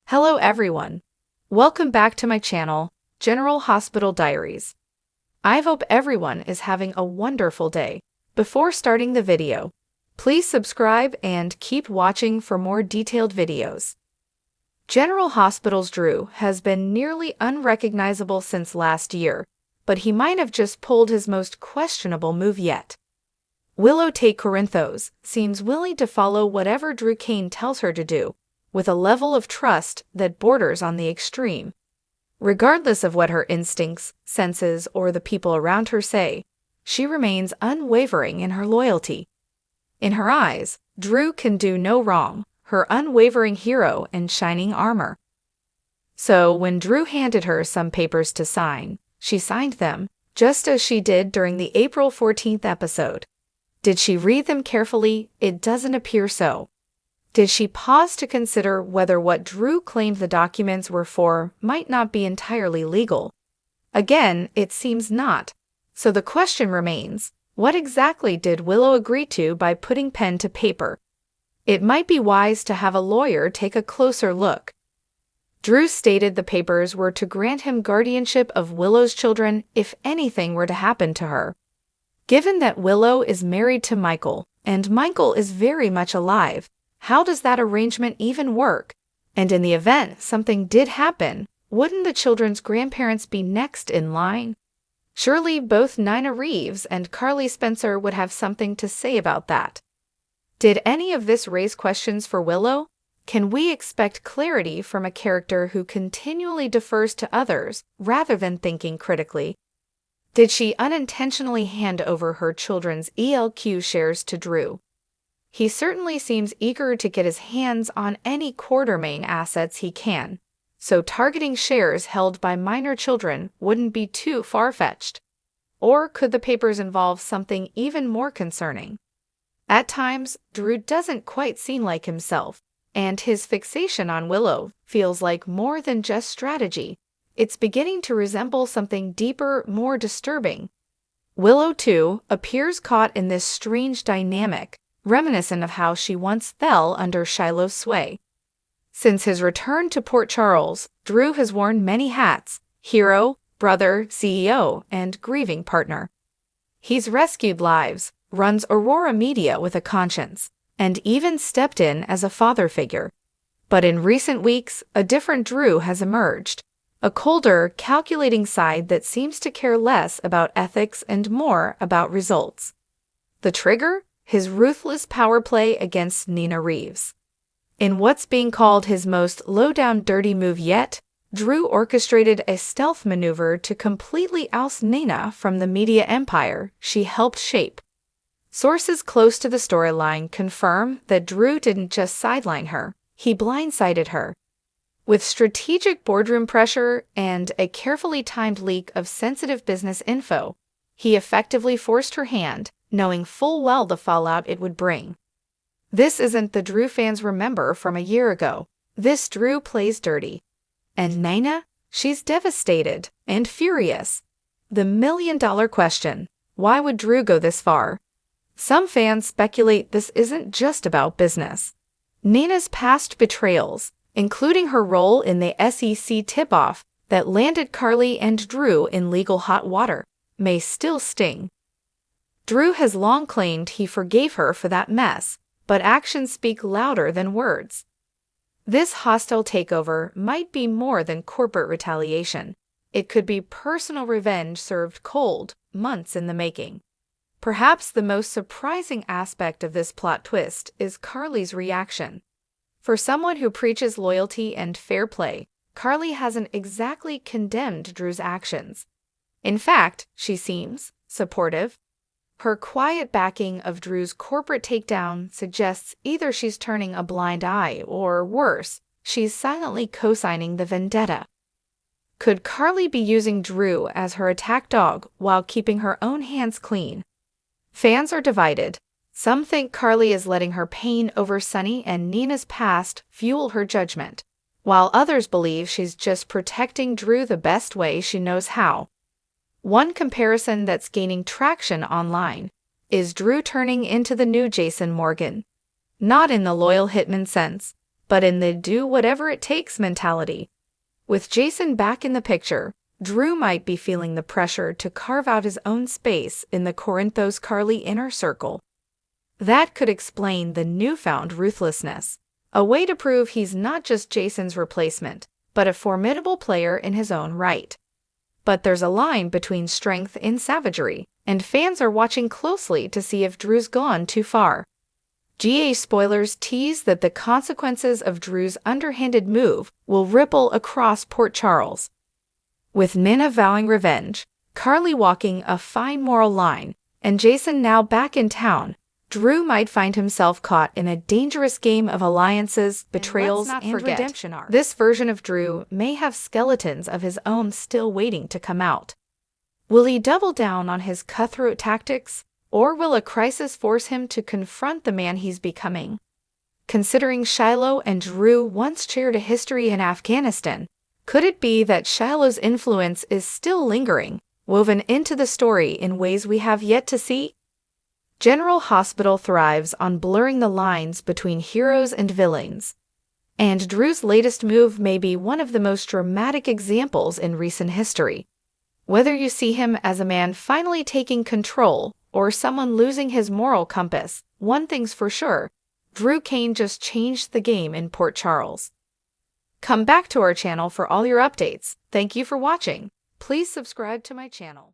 Hello everyone. Welcome back to my channel, General Hospital Diaries. I hope everyone is having a wonderful day. Before starting the video, please subscribe and keep watching for more detailed videos. General Hospital's Drew has been nearly unrecognizable since last year, but he might have just pulled his most questionable move yet. Willow Tate Corinthos seems willing to follow whatever Drew Kane tells her to do, with a level of trust that borders on the extreme. Regardless of what her instincts, senses, or the people around her say, she remains unwavering in her loyalty. In her eyes, Drew can do no wrong, her unwavering hero in shining armor. So when Drew handed her some papers to sign, she signed them, just as she did during the April 14th episode. Did she read them carefully? It doesn't appear so. Did she pause to consider whether what Drew claimed the documents were for might not be entirely legal? Again, it seems not. So the question remains, what exactly did Willow agree to by putting pen to paper? It might be wise to have a lawyer take a closer look. Drew stated the papers were to grant him guardianship of Willow's children if anything were to happen to her. Given that Willow is married to Michael, and Michael is very much alive, how does that arrangement even work? And in the event something did happen, wouldn't the children's grandparents be next in line? Surely both Nina Reeves and Carly Spencer would have something to say about that. Did any of this raise questions for Willow? Can we expect clarity from a character who continually defers to others rather than thinking critically? Did she unintentionally hand over her children's ELQ shares to Drew? He certainly seems eager to get his hands on any Quartermain assets he can, so targeting shares held by minor children wouldn't be too far-fetched. Or could the papers involve something even more concerning? At times, Drew doesn't quite seem like himself, and his fixation on Willow feels like more than just strategy. It's beginning to resemble something deeper, more disturbing. Willow, too, appears caught in this strange dynamic, reminiscent of how she once fell under Shiloh's sway. Since his return to Port Charles, Drew has worn many hats: hero, brother, CEO, and grieving partner. He's rescued lives, runs Aurora Media with a conscience, and even stepped in as a father figure. But in recent weeks, a different Drew has emerged. A colder, calculating side that seems to care less about ethics and more about results. The trigger? His ruthless power play against Nina Reeves. In what's being called his most low-down dirty move yet, Drew orchestrated a stealth maneuver to completely oust Nina from the media empire she helped shape. Sources close to the storyline confirm that Drew didn't just sideline her, he blindsided her. With strategic boardroom pressure and a carefully timed leak of sensitive business info, he effectively forced her hand, knowing full well the fallout it would bring. This isn't the Drew fans remember from a year ago. This Drew plays dirty. And Nina? She's devastated and furious. The million-dollar question: why would Drew go this far? Some fans speculate this isn't just about business. Nina's past betrayals, including her role in the SEC tip-off that landed Carly and Drew in legal hot water, may still sting. Drew has long claimed he forgave her for that mess, but actions speak louder than words. This hostile takeover might be more than corporate retaliation. It could be personal revenge served cold, months in the making. Perhaps the most surprising aspect of this plot twist is Carly's reaction. For someone who preaches loyalty and fair play, Carly hasn't exactly condemned Drew's actions. In fact, she seems supportive. Her quiet backing of Drew's corporate takedown suggests either she's turning a blind eye or, worse, she's silently co-signing the vendetta. Could Carly be using Drew as her attack dog while keeping her own hands clean? Fans are divided. Some think Carly is letting her pain over Sunny and Nina's past fuel her judgment, while others believe she's just protecting Drew the best way she knows how. One comparison that's gaining traction online is Drew turning into the new Jason Morgan. Not in the loyal hitman sense, but in the do-whatever-it-takes mentality. With Jason back in the picture, Drew might be feeling the pressure to carve out his own space in the Corinthos Carly inner circle. That could explain the newfound ruthlessness, a way to prove he's not just Jason's replacement, but a formidable player in his own right. But there's a line between strength and savagery, and fans are watching closely to see if Drew's gone too far. GA spoilers tease that the consequences of Drew's underhanded move will ripple across Port Charles. With Minna vowing revenge, Carly walking a fine moral line, and Jason now back in town, Drew might find himself caught in a dangerous game of alliances, betrayals, and redemption arcs. This version of Drew may have skeletons of his own still waiting to come out. Will he double down on his cutthroat tactics, or will a crisis force him to confront the man he's becoming? Considering Shiloh and Drew once shared a history in Afghanistan, could it be that Shiloh's influence is still lingering, woven into the story in ways we have yet to see? General Hospital thrives on blurring the lines between heroes and villains, and Drew's latest move may be one of the most dramatic examples in recent history. Whether you see him as a man finally taking control or someone losing his moral compass, one thing's for sure, Drew Kane just changed the game in Port Charles. Come back to our channel for all your updates. Thank you for watching. Please subscribe to my channel.